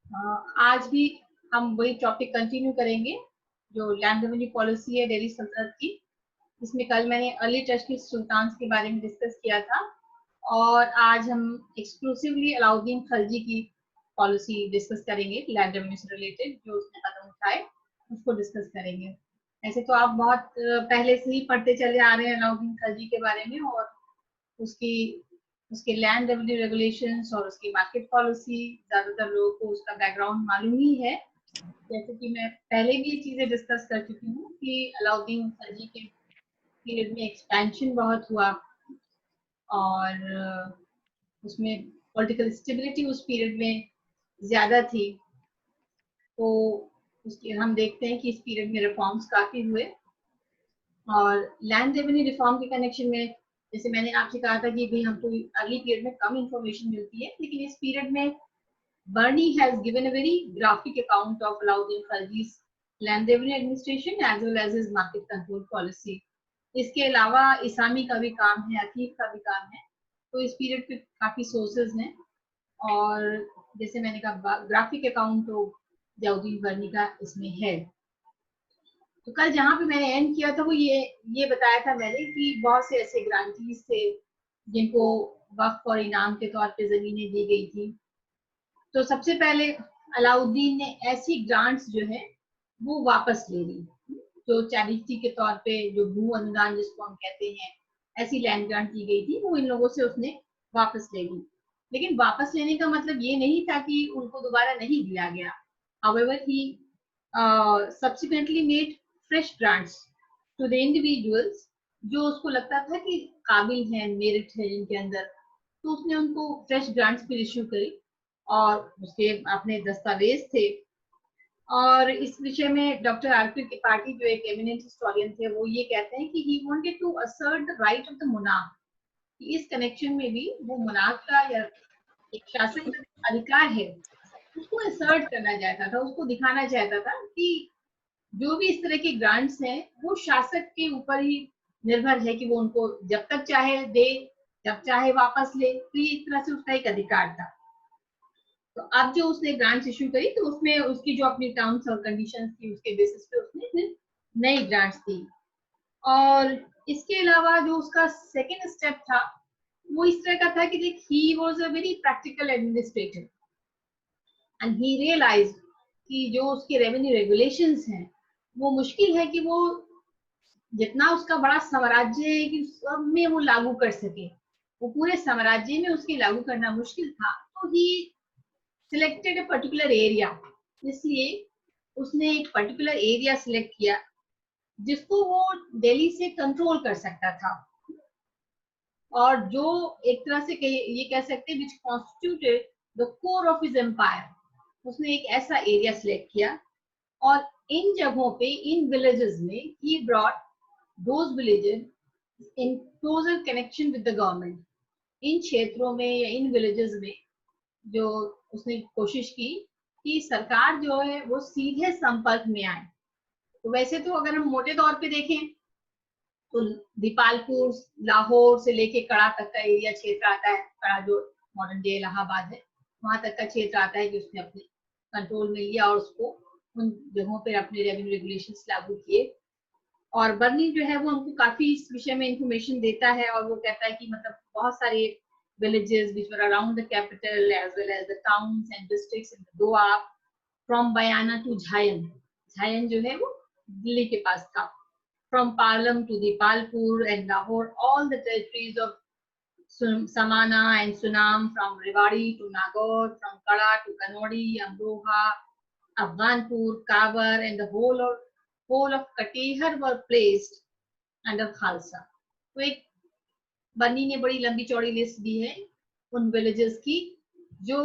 आज भी हम वही टॉपिक कंटिन्यू करेंगे जो लैंड रेवेन्यू पॉलिसी है दिल्ली सल्तनत की। इसमें कल मैंने अर्ली टर्किश सुल्तान के बारे में डिस्कस किया था और आज हम एक्सक्लूसिवली अलाउद्दीन खिलजी की पॉलिसी डिस्कस करेंगे। लैंड रेवेन्यू से रिलेटेड जो उसने कदम उठाए उसको डिस्कस करेंगे। ऐसे तो आप बहुत पहले से ही पढ़ते चले आ रहे हैं अलाउद्दीन खिलजी के बारे में और उसकी उसके लैंड रेवेन्यू रेगुलेशंस और उसकी मार्केट पॉलिसी ज्यादातर लोगों को उसका बैकग्राउंड मालूम ही है। जैसे कि मैं पहले भी ये चीजें डिस्कस कर चुकी हूँ कि अलाउद्दीन खिलजी के पीरियड में एक्सपेंशन बहुत हुआ और उसमें पॉलिटिकल स्टेबिलिटी उस पीरियड में ज्यादा थी। तो उसके हम देखते हैं कि इस पीरियड में रिफॉर्म्स काफी हुए और लैंड रेवेन्यू रिफॉर्म के कनेक्शन में जैसे मैंने आपसे कहा था कि भाई हमको अर्ली पीरियड में कम इंफॉर्मेशन मिलती है, लेकिन इस पीरियड में Barani has given a very graphic account of Alauddin Khilji's land revenue administration as well as his market control policy. इसके अलावा इसामी का भी काम है, अतीफ का भी काम है। तो इस पीरियड पे काफी सोर्सेज हैं और जैसे मैंने कहा ग्राफिक अकाउंट तो जलाउद्दीन बर्नी का इसमें है। तो कल जहाँ पे मैंने एंड किया था वो ये बताया था मैंने कि बहुत से ऐसे ग्रांटीज थे जिनको वक्फ और इनाम के तौर पे जमीनें दी गई थी। तो सबसे पहले अलाउद्दीन ने ऐसी ग्रांट्स जो है वो वापस ले ली, जो चैरिटी के तौर पे जो भू अनुदान जिसको हम कहते हैं, ऐसी लैंड ग्रांट की गई थी वो इन लोगों से उसने वापस ले ली। लेकिन वापस लेने का मतलब ये नहीं था कि उनको दोबारा नहीं दिया गया। However, he subsequently made fresh grants to the individuals जो उसको लगता था कि काबिल हैं, मेरिट है इनके अंदर, तो उसने उनको फ्रेश ग्रांट्स भी इश्यू करी और उसके अपने दस्तावेज थे। और इस विषय में डॉक्टर आरपी त्रिपाठी जो एक एमिनेंट हिस्टोरियन थे वो ये कहते हैं कि he wanted to assert the right of the monarch. इस कनेक्शन में भी वो मोनार्क का या एक शासक का अधिकार है उसको असर्ट करना चाहता था, उसको दिखाना चाहता था कि जो भी इस तरह के ग्रांट्स हैं वो शासक के ऊपर ही निर्भर है कि वो उनको जब तक चाहे दे, जब चाहे वापस ले। तो ये एक तरह से उसका एक अधिकार था। तो अब जो उसने ग्रांट्स इशू करी तो उसमें उसकी जो अपनी टर्म्स और कंडीशंस थी उसके बेसिस पे उसने फिर नई ग्रांट्स दी। और इसके अलावा जो उसका सेकेंड स्टेप था वो इस तरह का था कि देख he was a very practical administrator and he realise कि जो उसके रेवेन्यू रेगुलेशंस हैं वो मुश्किल है कि वो जितना उसका बड़ा साम्राज्य है कि सब में वो लागू कर सके, वो पूरे साम्राज्य में उसके लागू करना मुश्किल था। तो ही सिलेक्टेड अ पर्टिकुलर एरिया, इसलिए उसने एक पर्टिकुलर एरिया सिलेक्ट किया जिसको वो दिल्ली से कंट्रोल कर सकता था और जो एक तरह से ये कह सकते हैं which constituted the core of his empire. उसने एक ऐसा एरिया सिलेक्ट किया और इन जगहों पे इन विलेजेस में he brought those villages in closer connection with the government. इन क्षेत्रों में या इन विलेजेस में जो उसने कोशिश की कि सरकार जो है वो सीधे संपर्क में आए। तो वैसे तो अगर हम मोटे तौर पे देखें तो दीपालपुर लाहौर से लेके कड़ा तक का एरिया क्षेत्र आता है। कड़ा जो मॉडर्न डे इलाहाबाद है वहां तक का क्षेत्र आता है कि उसने अपने कंट्रोल में लिया और उसको उन जगहों पर अपने रेवेन्यू रेगुलेशंस लागू किए। और बर्नी जो है वो हमको काफी इस विषय में इंफॉर्मेशन देता है और वो कहता है कि मतलब बहुत सारे villages which were around the capital as well as the towns and districts in the Doab from Bayana to Jayan। Jayan जो है वो दिल्ली के पास था। From Parlam to Dipalpur and Lahore, all the territories of Samana and Sunam, from Rewari to Nagaur, from Kada to Kanodi, Amroha, Afghanpur, Kabar, and the whole of Katehar were placed under Khalsa. तो एक बर्नी ने बड़ी लंबी चौड़ी list दी है उन villages की जो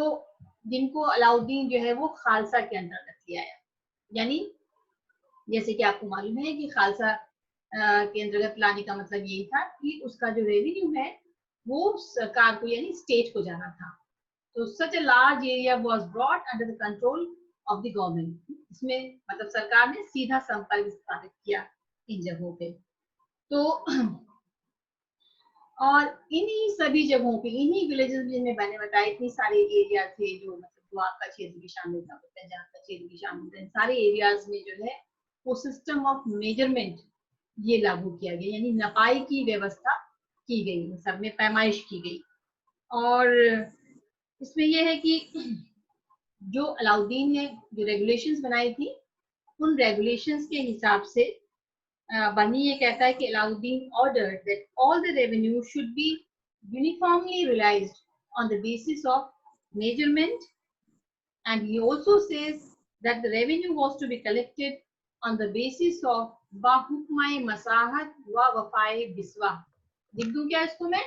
जिनको अलाउद्दीन जो है वो खालसा के अंतर्गत लिया है। यानी जैसे कि आपको मालूम है कि खालसा के अंतर्गत लाने का मतलब यही था कि उसका जो रेवेन्यू है वो सरकार को यानी स्टेट को जाना था। तो such a large area was brought under the control of the government. इसमें मतलब सरकार ने सीधा संपर्क स्थापित किया इन जगहों पे। तो और इन्हीं सभी जगहों पे, इन्हीं विलेजेस जिनमें मैंने बताया इतनी सारे एरिया थे जो मतलब द्वारका क्षेत्र भी शामिल था, पंजाब का क्षेत्र भी शामिल था, इन सारे एरियाज में जो है वो सिस्टम ऑफ मेजरमेंट ये लागू किया गया, यानी नपाई की व्यवस्था की गई, सब में पैमाइश की गई। और इसमें यह है कि जो अलाउद्दीन ने जो रेगुलेशंस बनाई थी, उन रेगुलेशंस के हिसाब से बनी ये कहता है कि Alauddin ordered that all the revenue should be uniformly realized on the basis of measurement, and he also says that the revenue was to be collected on the basis of bahukmai masahat wa wafai biswa। लिख दूं क्या इसको मैं?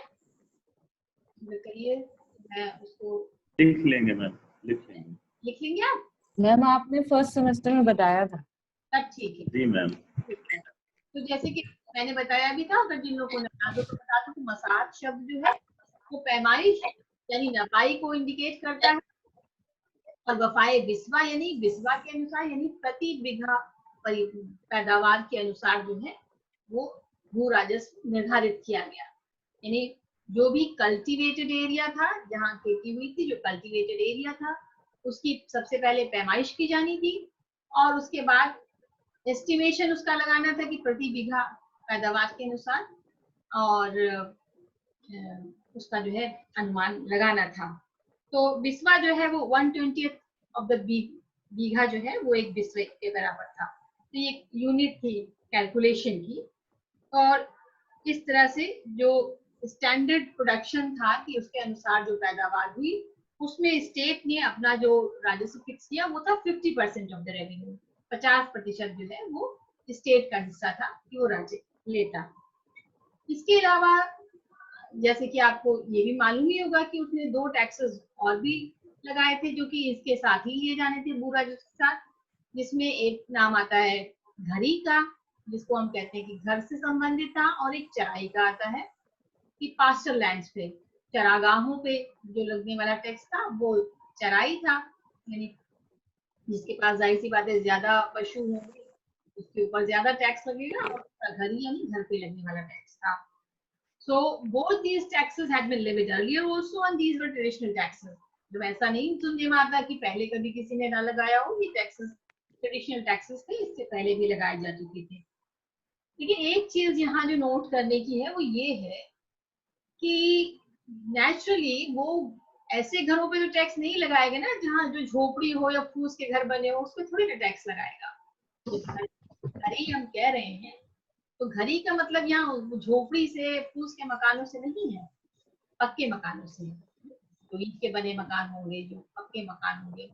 करिए, मैं उसको लिख लेंगे मैम, लिख लेंगे आप? मैम आपने फर्स्ट सेमेस्टर में बताया था। तब ठीक है जी मैम। तो जैसे कि मैंने बताया भी था, अगर जिन लोगों ने याद हो तो बता दो कि मसाहत शब्द जो है वो पैमाइश यानी नपाई को इंडिकेट करता है, और वफाए बिस्वा यानी बिस्वा के अनुसार, यानी प्रति बिघा पैदावार के अनुसार जो है वो भू राजस्व निर्धारित किया गया। यानी जो भी कल्टीवेटेड एरिया था, जहाँ खेती हुई थी, जो कल्टीवेटेड एरिया था उसकी सबसे पहले पैमाइश की जानी थी, और उसके बाद एस्टिमेशन उसका लगाना था कि प्रति बीघा पैदावार के अनुसार, और उसका जो है अनुमान लगाना था। तो बिस्वा जो है वो 1/20 ऑफ द बीघा जो है वो एक बिस्वे के बराबर था। तो ये यूनिट थी कैलकुलेशन की, और इस तरह से जो स्टैंडर्ड प्रोडक्शन था कि उसके अनुसार जो पैदावार हुई, उसमें स्टेट ने अपना जो राजस्व फिक्स किया वो था 50% ऑफ द रेवेन्यू। 50% जो है वो स्टेट का हिस्सा था कि वो राज्य लेता। इसके अलावा जैसे कि आपको ये भी मालूम ही होगा कि उसने 2 टैक्सेस और भी लगाए थे जो कि इसके साथ ही लिए जाने थे भू राजस्व के साथ, जिसमें एक नाम आता है घड़ी का, जिसको हम कहते हैं कि घर से संबंधित था, और एक चराई का आता है कि पास्टर लैंड्स पे, चरागाहों पे जो लगने वाला टैक्स था वो चराई था, यानी जिसके पास जाहिर सी बात है ज्यादा पशु होंगे उसके ऊपर ज्यादा टैक्स लगेगा, और घर यानी घर पे लगने वाला टैक्स था। So both these taxes had been levied earlier also, and these were traditional taxes. जब ऐसा नहीं सुनने में आता कि पहले कभी किसी ने ना लगाया हो, ये टैक्सेस ट्रेडिशनल टैक्सेस थे, इससे पहले भी लगाए जा चुके थे। लेकिन एक चीज यहाँ जो नोट करने की है वो ये है कि नेचुरली वो ऐसे घरों पे जो टैक्स नहीं लगाएगा ना, जहाँ जो झोपड़ी हो या फूस के घर बने हो, उस पर थोड़ी ना टैक्स लगाएगा। घरी हम कह रहे हैं तो घरी का मतलब यहाँ झोपड़ी से फूस के मकानों से नहीं है, पक्के मकानों से। जो ईंट के बने मकान होंगे, जो पक्के मकान होंगे,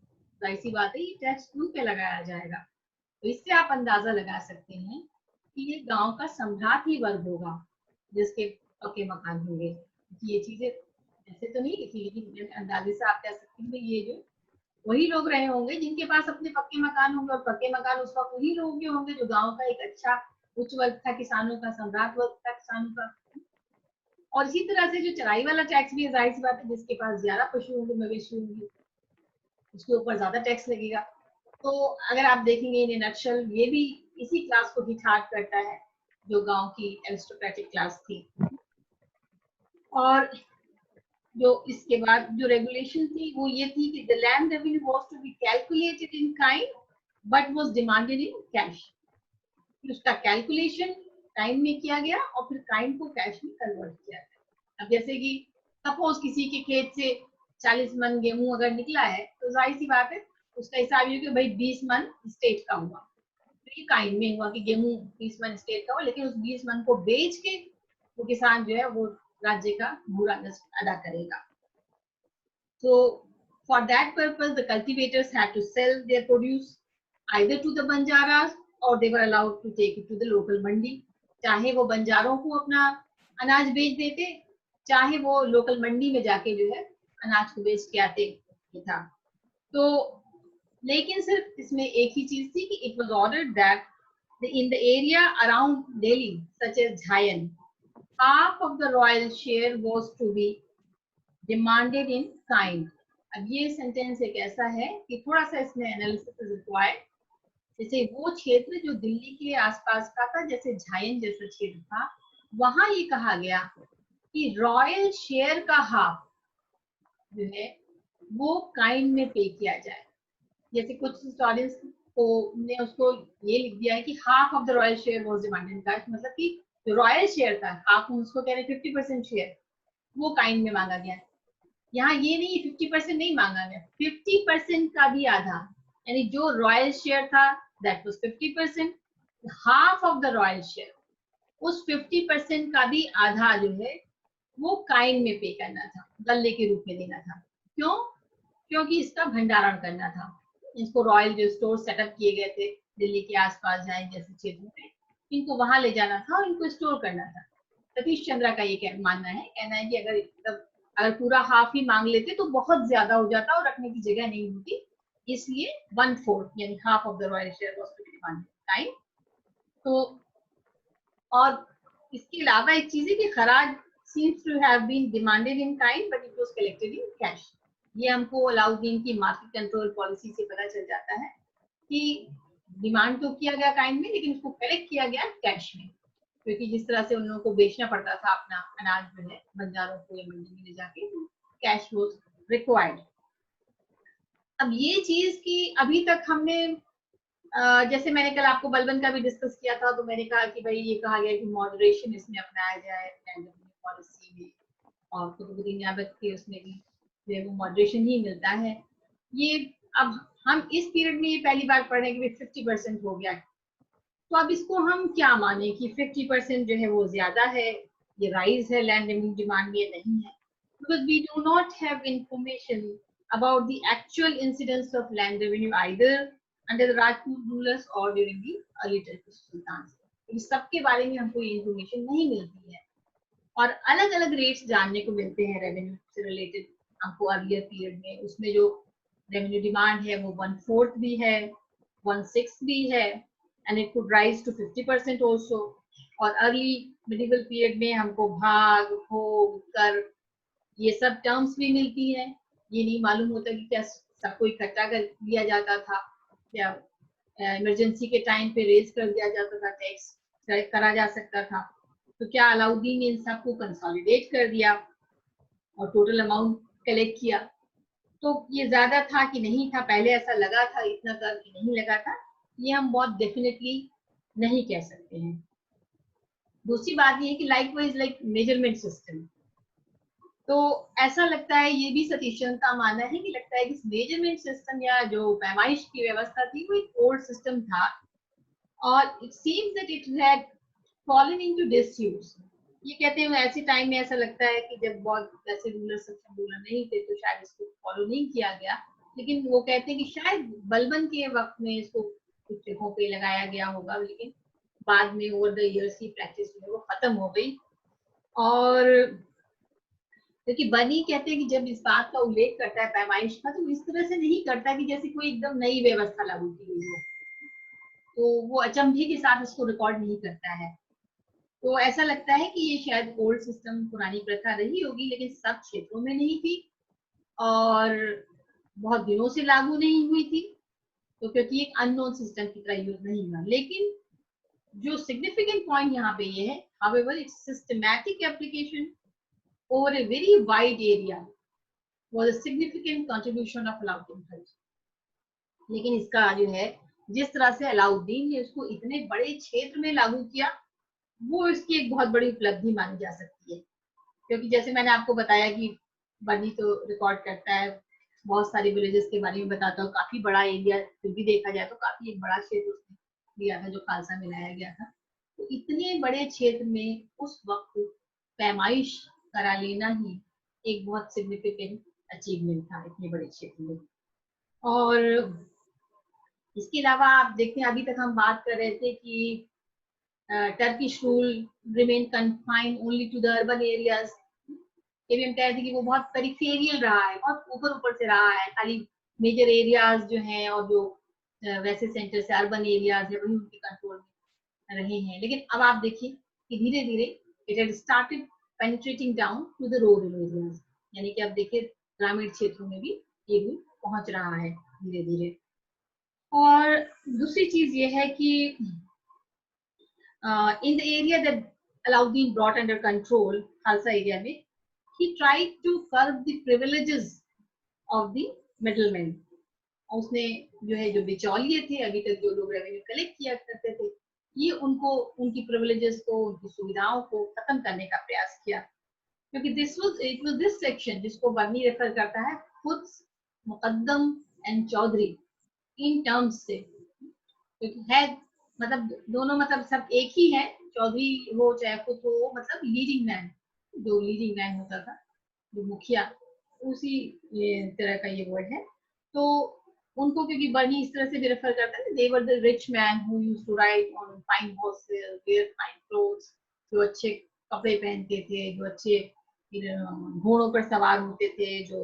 तो ऐसी बात है ये टैक्स उन पे लगाया जाएगा। तो इससे आप अंदाजा लगा सकते हैं कि ये गांव का सम्राट ही वर्ग होगा जिसके पक्के मकान होंगे। ये चीजें ऐसे तो नहीं लिखी, लेकिन अंदाजे से आप कह सकते हैं ये जो वही लोग रहे होंगे जिनके पास अपने पक्के मकान होंगे, और पक्के मकान उस वक्त वही लोग होंगे जो गांव का एक अच्छा उच्च वर्ग था, किसानों का, सम्राट वर्ग था किसानों का। और इसी तरह से जो चराई वाला टैक्स भी जाहिर सी बात है, जिसके पास ज्यादा पशु होंगे, मवेशी होंगे, उसके ऊपर ज्यादा टैक्स लगेगा। तो अगर आप देखेंगे इन नक्शल, ये भी इसी क्लास को ही ठाट करता है जो गांव की एरिस्टोक्रेटिक क्लास थी। और जो इसके बाद जो रेगुलेशन थी वो ये थी कि the land revenue was to be calculated in kind but was demanded in cash. उसका कैलकुलेशन टाइम में किया गया और फिर काइंड को कैश में कन्वर्ट किया गया। अब जैसे कि सपोज किसी के खेत से 40 मन गेहूं अगर निकला है, तो जाहिर सी बात है उसका हिसाब ये कि भाई 20 मन स्टेट का हुआ, तो ये काइंड में हुआ कि गेहूं 20 मन स्टेट का हुआ, लेकिन उस 20 मन को बेच के वो किसान जो है वो राज्य का भू राजस्व अदा करेगा। So for that purpose the cultivators had to sell their produce either to the banjaras or they were allowed to take it to the local mandi। चाहे वो बंजारों को अपना अनाज बेच देते, चाहे वो लोकल मंडी में जाके जो है अनाज को बेच के आते था। तो लेकिन सिर्फ इसमें एक ही चीज थी कि it was ordered that in the area around Delhi such as Jhayan, half of the royal share was to be demanded in kind। अब ये सेंटेंस एक ऐसा है कि थोड़ा सा इसमें एनालिसिस रिक्वायर्ड। जैसे वो क्षेत्र जो दिल्ली के आसपास का था, जैसे झायन जैसा क्षेत्र था, वहां ये कहा गया कि रॉयल शेयर का हाफ जो है वो काइंड में पे किया जाए। जैसे कुछ हिस्टोरियंस को ने उसको ये लिख दिया है कि half of the royal share was demanded in cash, मतलब कि जो रॉयल शेयर था हाफ, उसको कह रहे 50% शेयर वो काइंड में मांगा गया। यहाँ ये नहीं 50% नहीं मांगा गया, 50% का भी आधा, यानी जो रॉयल शेयर था that was 50%, half of the royal share, उस 50% का भी आधा जो है वो काइंड में पे करना था, गल्ले के रूप में देना था। क्यों? क्योंकि इसका भंडारण करना था। इसको रॉयल जो स्टोर सेटअप किए गए थे दिल्ली के आसपास जहाँ जैसे क्षेत्र में, इनको वहां ले जाना था और इनको स्टोर करना था। सतीश चंद्रा का ये मानना है, कहना है कि अगर पूरा हाफ ही मांग लेते तो बहुत ज्यादा हो जाता और रखने की जगह नहीं होती, इसलिए 1/4 यानी half of the royal share was to be demanded. तो और इसके अलावा एक चीज है कि खराज seems to have been demanded in kind but it was collected in cash। ये हमको अलाउद्दीन की मार्केट कंट्रोल पॉलिसी से पता चल जाता है कि डिमांड तो किया गया काइंड में, लेकिन उसको कलेक्ट किया गया कैश में, क्योंकि जिस तरह से उन लोगों को बेचना पड़ता था अपना अनाज जो है बंजारों को या मंडी में ले जाके, तो कैश वाज रिक्वायर्ड। अब ये चीज की अभी तक हमने जैसे मैंने कल आपको बलबन का भी डिस्कस किया था, तो मैंने कहा कि भाई ये कहा गया कि मॉडरेशन इसमें अपनाया जाए पॉलिसी में, और कुतुबुद्दीन ऐबक के उसमें भी जो है वो मॉडरेशन ही मिलता है। ये अब हम इस पीरियड में ये पहली बार पढ़ रहे हैं कि 50% हो गया है, तो अब इसको हम क्या माने कि 50% जो है वो ज्यादा है, ये राइज है लैंड रेवेन्यू डिमांड में, नहीं है, because we do not have information about the actual incidence of land revenue either under the Rajput rulers or during the early Turkish sultans। इस सब के बारे में हमको ये इंफॉर्मेशन नहीं मिलती है, और अलग अलग रेट्स जानने को मिलते हैं रेवेन्यू से रिलेटेड हमको अर्लियर पीरियड में। उसमें जो रेवेन्यू डिमांड है वो 1/4 भी है, 1/6 भी है, and it could rise to 50% also. और अर्ली मिडिवल पीरियड में हमको भाग, भोग, कर, ये सब टर्म्स भी मिलती है। ये नहीं मालूम होता कि क्या सबको इकट्ठा कर दिया जाता था या इमरजेंसी के टाइम पे रेज कर दिया जाता था, टैक्स करा जा सकता था। तो क्या अलाउद्दीन ने इन सबको कंसोलिडेट कर दिया और टोटल अमाउंट कलेक्ट किया? तो ये ज्यादा था कि नहीं था, पहले ऐसा लगा था इतना कर कि नहीं लगा था, ये हम बहुत डेफिनेटली नहीं कह सकते हैं। दूसरी बात ये है कि लाइकवाइज लाइक मेजरमेंट सिस्टम, तो ऐसा लगता है, ये भी सतीश चंद्र का मानना है कि लगता है कि मेजरमेंट सिस्टम या जो पैमाइश की व्यवस्था थी वो एक ओल्ड सिस्टम था, और it seems that it had fallen into disuse. ये कहते हैं ऐसे टाइम में ऐसा लगता है कि जब बहुत वैसे रूलर सक्षम रूलर नहीं थे तो शायद इसको फॉलो नहीं किया गया, लेकिन वो कहते हैं कि शायद बलबन के वक्त में इसको कुछ जगहों पे लगाया गया होगा, लेकिन बाद में ओवर द इयर्स की प्रैक्टिस जो है वो खत्म हो गई। और क्योंकि बनी कहते हैं कि जब इस बात का उल्लेख करता है पैमाइश का, तो इस तरह से नहीं करता कि जैसे कोई एकदम नई व्यवस्था लागू की गई हो, तो वो अचंभे के साथ इसको रिकॉर्ड नहीं करता है। तो ऐसा लगता है कि ये शायद ओल्ड सिस्टम, पुरानी प्रथा रही होगी, लेकिन सब क्षेत्रों में नहीं थी और बहुत दिनों से लागू नहीं हुई थी, तो क्योंकि एक अननोन सिस्टम की तरह यूज नहीं हुआ। लेकिन जो सिग्निफिकेंट पॉइंट यहाँ पे ये है, however its systematic application over a very wide area was a significant contribution of Alauddin Khilji। लेकिन इसका जो है जिस तरह से अलाउद्दीन ने उसको इतने बड़े क्षेत्र में लागू किया, वो इसकी एक बहुत बड़ी उपलब्धि मानी जा सकती है। क्योंकि जैसे मैंने आपको बताया कि बनी तो रिकॉर्ड करता है, बहुत सारे विलेजेस के बारे में बताता हूँ, काफी बड़ा एरिया फिर भी देखा जाए तो काफी एक बड़ा क्षेत्र उसने दिया था जो खालसा में लाया गया था। तो इतने बड़े क्षेत्र में उस वक्त पैमाइश करा लेना ही एक बहुत सिग्निफिकेंट अचीवमेंट था इतने बड़े क्षेत्र में। और इसके अलावा आप देखते हैं अभी तक हम बात कर रहे थे कि Turkish rule remained confined only to the urban areas। ये भी हम कह रहे थे कि वो बहुत पेरिफेरियल रहा है, बहुत ऊपर ऊपर से रहा है, खाली मेजर एरियाज जो हैं और जो वैसे सेंटर से अर्बन एरियाज है वही उनके कंट्रोल में रहे हैं। लेकिन अब आप देखिए कि धीरे धीरे it had started penetrating down to the rural areas, यानी कि अब देखिए ग्रामीण क्षेत्रों में भी ये भी पहुंच रहा है धीरे धीरे। और दूसरी चीज ये है कि in the area that Alauddin brought under control Khalsa area में, he tried to curb the privileges of the middlemen. उसने जो है जो बिचौलिए थे, अभी तक जो लोग रेवेन्यू कलेक्ट किया करते थे, ये उनको उनकी प्रिविलेजेस को, उनकी सुविधाओं को खत्म करने का प्रयास किया. क्योंकि इट वाज दिस सेक्शन जिसको बर्नी रेफर करता है खुद मुकद्दम एंड चौधरी इन टर्म्स से, क्योंकि है मतलब दोनों मतलब सब एक ही है, चौधरी हो चाहे खुद हो, मतलब लीडिंग मैन, जो लीडिंग मैन होता था, जो मुखिया, उसी तरह का ये वर्ड है. तो उनको क्योंकि बर्नी इस तरह से भी रेफर करता है, they were the rich man who used to ride on fine horses, wear fine clothes, जो अच्छे कपड़े पहनते थे, जो अच्छे घोड़ों पर सवार होते थे, जो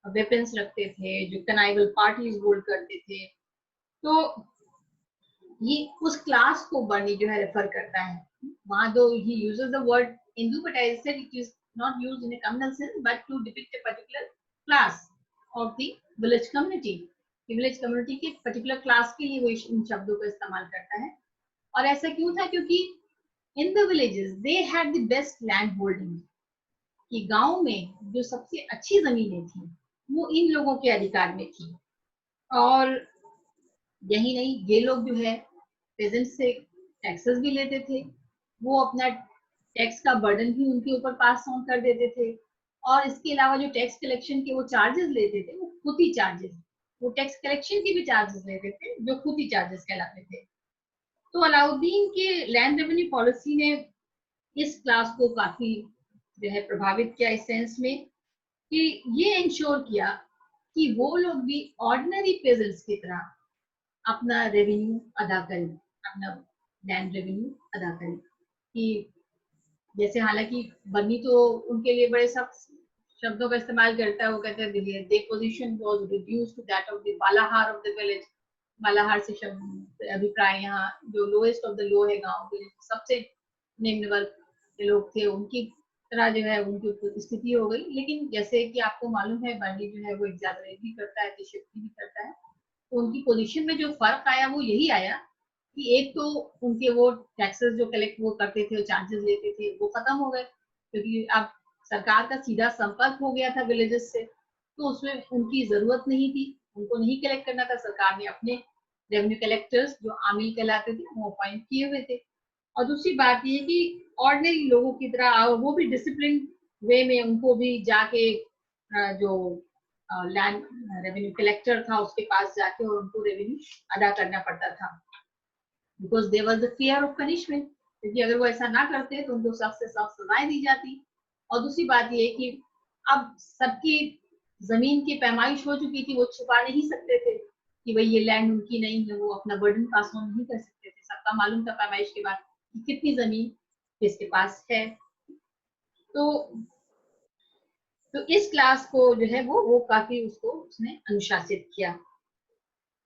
वेपन्स रखते थे, जो कनाइवल पार्टीज होल्ड करते थे. तो ये उस क्लास को बर्नी जो है रेफर करता है. वहां दो he uses the word Hindu, but I said it is not used in a communal sense but to depict a particular class of the village community. Village community के पर्टिकुलर क्लास के लिए वो इन शब्दों का इस्तेमाल करता है. और ऐसा क्यों था? क्योंकि in the villages they had the best land holding, कि गांव में जो सबसे अच्छी जमीनें थी वो इन लोगों के अधिकार में थी. और यही नहीं, ये लोग जो है पेजेंट से टैक्सेस भी लेते थे, वो अपना टैक्स का बर्डन भी उनके ऊपर पास ऑन कर देते थे. और इसके अलावा जो टैक्स कलेक्शन के वो चार्जेस लेते थे, वो खुदी चार्जेस, वो टैक्स कलेक्शन के भी चार्जेस लेते थे जो खुदी चार्जेस कहलाते थे. तो अलाउद्दीन के लैंड रेवेन्यू पॉलिसी ने इस क्लास को काफी जो है प्रभावित किया, इस सेंस में कि ये इंश्योर किया कि वो लोग भी ऑर्डिनरी पेजेंट्स की तरह अपना रेवेन्यू अदा करें, अपना लैंड रेवेन्यू अदा करें. कि जैसे हालांकि बर्नी तो उनके लिए बड़े सब शब्दों का इस्तेमाल करता है, वो कहते हैं they position was reduced to that of the Balahar of the village. Balahar से शब्द अभिप्राय यहाँ जो लोएस्ट ऑफ द लो है, गांव के सबसे निम्न वर्ग के लोग थे, उनकी तरह जो है उनकी स्थिति हो गई. लेकिन जैसे कि आपको मालूम है, बर्नी जो है वो एग्जैजरेट भी करता है, अतिशयोक्ति भी करता है. तो उनकी पोजीशन में जो फर्क आया वो यही आया कि एक तो उनके वो टैक्सेस जो कलेक्ट वो करते थे, चार्जेस लेते थे, वो खत्म हो गए, क्योंकि अब सरकार का सीधा संपर्क हो गया था विलेजेस से, तो उसमें उनकी जरूरत नहीं थी, उनको नहीं कलेक्ट करना था. सरकार ने अपने रेवेन्यू कलेक्टर्स जो आमिल कहलाते थे वो अपॉइंट किए हुए थे. और दूसरी बात ये कि ऑर्डिनरी लोगों की तरह वो भी डिसिप्लिन वे में उनको भी जाके जो लैंड रेवेन्यू कलेक्टर था उसके पास जाके और उनको रेवेन्यू अदा करना पड़ता था, because there was the fear of punishment, क्योंकि अगर वो ऐसा ना करते तो उनको सख्त से सख्त सजाएं दी जाती. और दूसरी बात ये कि अब सबकी जमीन की पैमाइश हो चुकी थी, वो छुपा नहीं सकते थे कि भाई ये लैंड उनकी नहीं है, वो अपना बर्डन पास ऑन नहीं कर सकते थे. सबका मालूम था पैमाइश के बाद कि कितनी जमीन किसके पास है. तो इस क्लास को जो है वो काफी उसको उसने अनुशासित किया.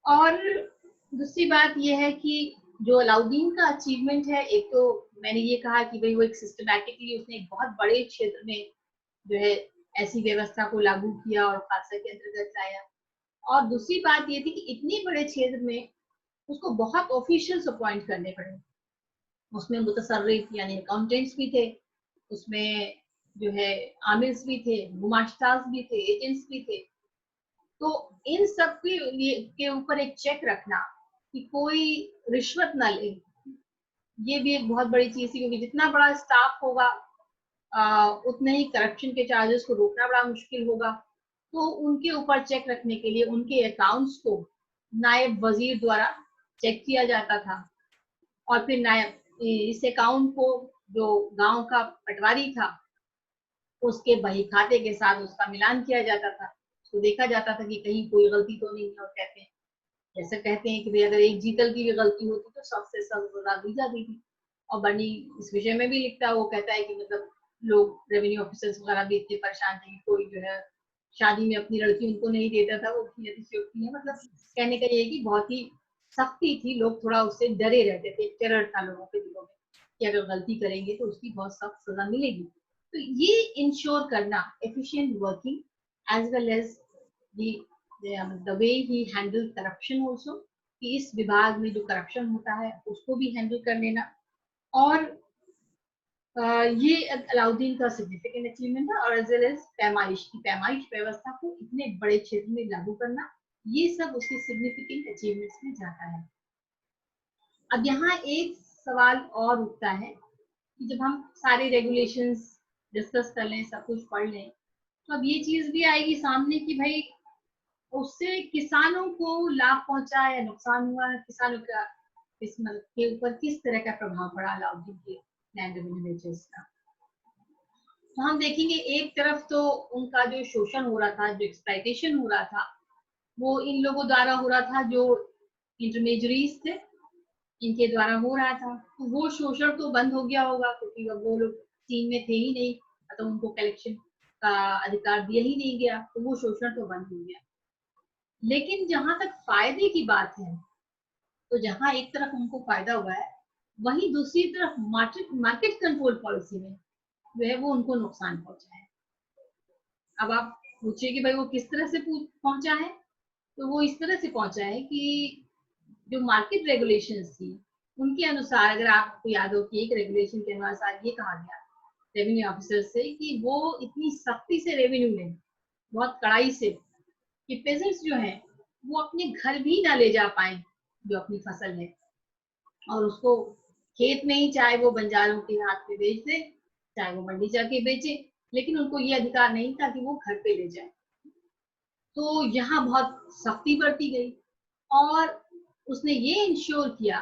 और दूसरी बात यह है कि जो अलाउद्दीन का अचीवमेंट है, एक तो मैंने ये कहा कि भाई वो एक सिस्टमैटिकली उसने एक बहुत बड़े क्षेत्र में जो है ऐसी व्यवस्था को लागू किया और खालसा के अंतर्गत लाया. और दूसरी बात ये थी कि इतने बड़े क्षेत्र में उसको बहुत ऑफिशियल्स अपॉइंट करने पड़े. उसमें मुतसर्रिफ यानी अकाउंटेंट्स भी थे, उसमें जो है आमिल्स भी थे, गुमाश्ताज भी थे, एजेंट्स भी थे. तो इन सब के ऊपर एक चेक रखना कि कोई रिश्वत ना ले, ये भी एक बहुत बड़ी चीज थी, क्योंकि जितना बड़ा स्टाफ होगा उतने ही करप्शन के चार्जेस को रोकना बड़ा मुश्किल होगा. तो उनके ऊपर चेक रखने के लिए उनके अकाउंट्स को नायब वजीर द्वारा चेक किया जाता था. और फिर नायब इस अकाउंट को जो गांव का पटवारी था उसके बही खाते के साथ उसका मिलान किया जाता था. तो देखा जाता था कि कहीं कोई गलती तो नहीं है. और कहते हैं, जैसे कहते हैं कि भाई अगर एक जीतल की भी गलती होती तो सबसे सख्त सजा दी जाती थी. और बनी इस विषय में भी लिखता है, वो कहता है कि मतलब लोग रेवेन्यू ऑफिसर्स वगैरह भी इतने परेशान थे कि कोई जो है शादी में अपनी लड़की उनको नहीं देता था. वो अतिशयोक्ति है, मतलब कहने का ये कि बहुत ही सख्ती थी, लोग थोड़ा उससे डरे रहते थे, टेरर था लोगों के दिलों में कि अगर गलती करेंगे तो उसकी बहुत सख्त सजा मिलेगी. तो ये इंश्योर करना efficient working as well as the way he handled corruption also, कि इस विभाग में जो करप्शन होता है उसको भी हैंडल कर लेना. और ये अलाउद्दीन का सिग्निफिकेंट अचीवमेंट था, और एज वेल एज पैमाइश व्यवस्था को इतने बड़े क्षेत्र में लागू करना, ये सब उसके सिग्निफिकेंट अचीवमेंट्स में जाता है। अब यहाँ एक सवाल और उठता है कि जब हम सारे रेगुलेशंस डिस्कस कर लें, सब कुछ पढ़ लें, तो अब ये चीज भी आएगी सामने कि भाई उससे किसानों को लाभ पहुंचा या नुकसान हुआ, किसानों का के ऊपर किस तरह का प्रभाव पड़ा अलाउद्दीन के लैंड रेवेन्यू मेजर्स का। तो हम देखेंगे एक तरफ तो उनका जो शोषण हो रहा था, जो एक्सप्लॉयटेशन हो रहा था, वो इन लोगों द्वारा हो रहा था जो इंटरमेडियरीज थे, इनके द्वारा हो रहा था। तो वो शोषण तो बंद हो गया होगा, क्योंकि अब वो लोग सीन में थे ही नहीं, तो उनको कलेक्शन का अधिकार दिया ही नहीं गया, तो वो शोषण तो बंद हो गया। लेकिन जहां तक फायदे की बात है, तो जहां एक तरफ उनको फायदा हुआ है, वहीं दूसरी तरफ मार्केट कंट्रोल पॉलिसी में जो है वो उनको नुकसान पहुंचा है। अब आप पूछिए कि भाई वो किस तरह से पहुंचा है, तो वो इस तरह से पहुंचा है कि जो मार्केट रेगुलेशंस थी उनके अनुसार, अगर आपको याद हो कि एक रेगुलेशन के अनुसार ये कहा गया रेवेन्यू ऑफिसर से कि वो इतनी सख्ती से रेवेन्यू लें, बहुत कड़ाई से, कि पेजेंट्स जो हैं वो अपने घर भी ना ले जा पाए जो अपनी फसल है, और उसको खेत में ही, चाहे वो बंजारों के हाथ में बेच दे, चाहे वो मंडी जाके बेचे, लेकिन उनको ये अधिकार नहीं था कि वो घर पे ले जाए। तो यहाँ बहुत सख्ती बरती गई, और उसने ये इंश्योर किया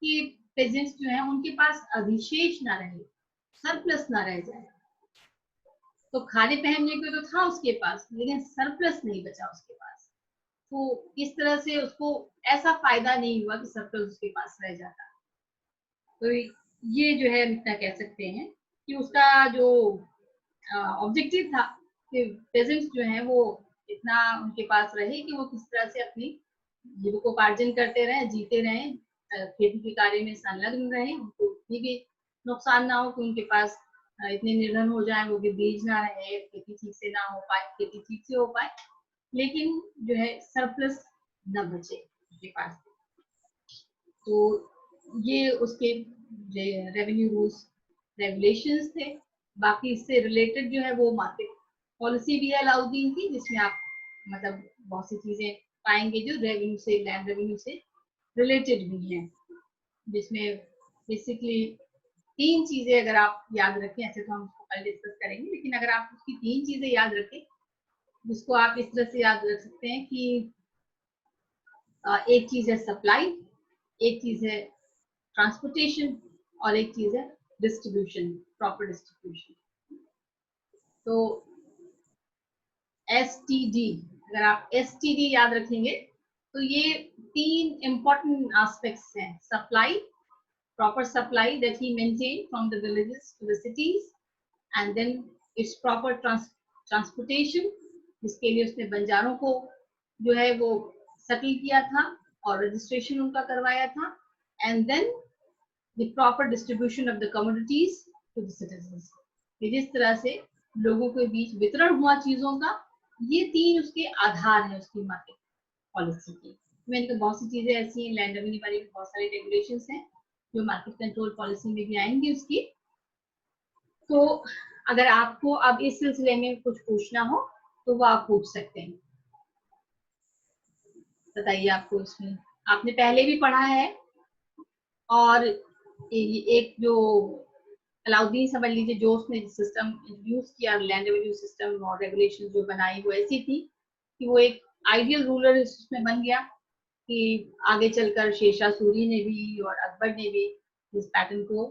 कि पेजेंट्स जो है उनके पास अधिशेष ना रहे, सरप्लस ना रह जाए। तो खाने पहनने को तो था उसके पास, लेकिन सरप्लस नहीं बचा उसके पास। तो इस तरह से उसको ऐसा फायदा नहीं हुआ कि सरप्लस उसके पास रह जाता। तो ये जो है इतना कह सकते हैं कि उसका जो ऑब्जेक्टिव था कि पेजेंट्स जो हैं वो इतना उनके पास रहे कि वो किस तरह से अपनी जीविकोपार्जन करते रहे, जीते रहे, खेती के कार्य में संलग्न रहे, उनको इतनी भी नुकसान ना हो कि उनके पास इतने निर्धन हो जाए वो कि बीज ना रहे, खेती ठीक से ना हो पाए, खेती ठीक से हो पाए, लेकिन जो है सरप्लस न बचे उनके पास। तो ये उसके रेवेन्यू रूल्स रेगुलेशंस थे। बाकी इससे रिलेटेड जो है वो मार्केट पॉलिसी भी है अलाउद्दीन की, जिसमें आप मतलब बहुत सी चीजें पाएंगे जो रेवेन्यू से, लैंड रेवेन्यू से रिलेटेड भी हैं, जिसमें बेसिकली 3 चीजें अगर आप याद रखें, ऐसे तो हम उसको कल डिस्कस करेंगे, लेकिन अगर आप उसकी 3 चीजें याद रखें, जिसको आप इस तरह से याद रख सकते हैं कि एक चीज है सप्लाई, एक चीज है ट्रांसपोर्टेशन, और एक चीज है डिस्ट्रीब्यूशन, प्रॉपर डिस्ट्रीब्यूशन। तो एसटीडी, अगर आप एसटीडी याद रखेंगे तो ये 3 इंपॉर्टेंट एस्पेक्ट्स हैं। Supply, proper supply that he maintained from the villages to the cities, and then its proper transportation, जिसके लिए उसने बंजारों को जो है वो सेटल किया था और रजिस्ट्रेशन उनका करवाया था, and then the proper distribution of the commodities to the citizens, कि जिस तरह से लोगों के बीच वितरण हुआ चीजों का, ये 3 उसके आधार हैं उसकी मार्केट पॉलिसी की। मैंने कहा बहुत सी चीजें ऐसी हैं, लैंड रेवेन्यू वाली बहुत सारे रेगुलेशंस हैं जो मार्केट कंट्रोल पॉलिसी में भी आएंगी उसकी। तो अगर आपको अब इस सिलसिले में कुछ पूछना हो तो वो आप पूछ सकते हैं। बताइए, आपको इसमें आपने पहले भी पढ़ा है, और एक जो अलाउद्दीन समझ लीजिए जो उसने सिस्टम इंट्रोड्यूस किया, लैंड रेवेन्यू सिस्टम और रेगुलेशन जो बनाई, वो ऐसी थी कि वो एक आइडियल रूलर उसमें बन गया, कि आगे चलकर शेरशाह सूरी ने भी और अकबर ने भी इस पैटर्न को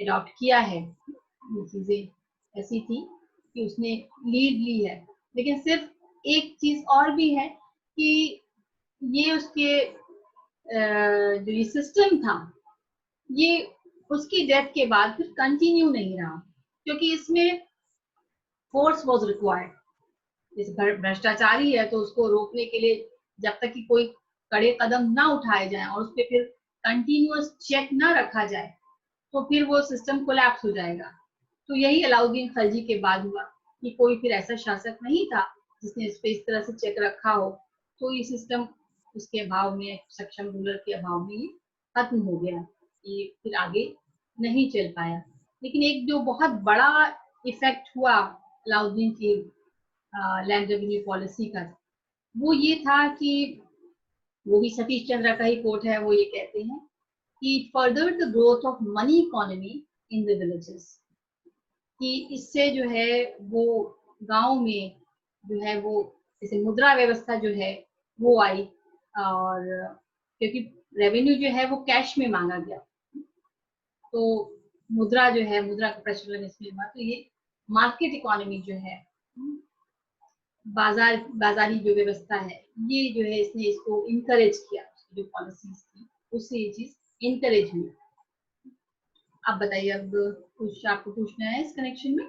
अडॉप्ट किया है। ये चीजें ऐसी थी कि उसने लीड ली है। लेकिन सिर्फ एक चीज और भी है कि ये उसके जो ये सिस्टम था, ये उसकी डेथ के बाद फिर कंटिन्यू नहीं रहा, क्योंकि इसमें फोर्स वाज रिक्वायर्ड। जैसे भ्रष्टाचारी है तो उसको रोकने के लिए जब तक कि कोई कड़े कदम ना उठाए जाए और उस पर फिर कंटिन्यूअस चेक ना रखा जाए, तो फिर वो सिस्टम कोलैप्स हो जाएगा। तो यही अलाउद्दीन खिलजी के बाद हुआ कि कोई फिर ऐसा शासक नहीं था जिसने इस पे इस तरह से चेक रखा हो, तो ये सिस्टम उसके अभाव में, सक्षम रूलर के अभाव में ये खत्म हो गया, ये फिर आगे नहीं चल पाया। लेकिन एक जो बहुत बड़ा इफेक्ट हुआ अलाउद्दीन की लैंड रेवेन्यू पॉलिसी का, वो ये था कि वो भी सतीश चंद्रा का ही कोट है, वो ये कहते हैं कि further the growth of money economy in the villages, कि इससे जो है वो गांव में जो है वो जैसे मुद्रा व्यवस्था जो है वो आई, और क्योंकि रेवेन्यू जो है वो कैश में मांगा गया, तो मुद्रा जो है, मुद्रा का प्रचलन इसमें हुआ, तो ये मार्केट इकोनॉमी जो है, बाजारी जो व्यवस्था है, ये जो है इसने इसको इनकरेज किया, जो पॉलिसीज थी उससे ये चीज इनकरेज हुई। अब बताइए, अब कुछ आपको पूछना है इस कनेक्शन में?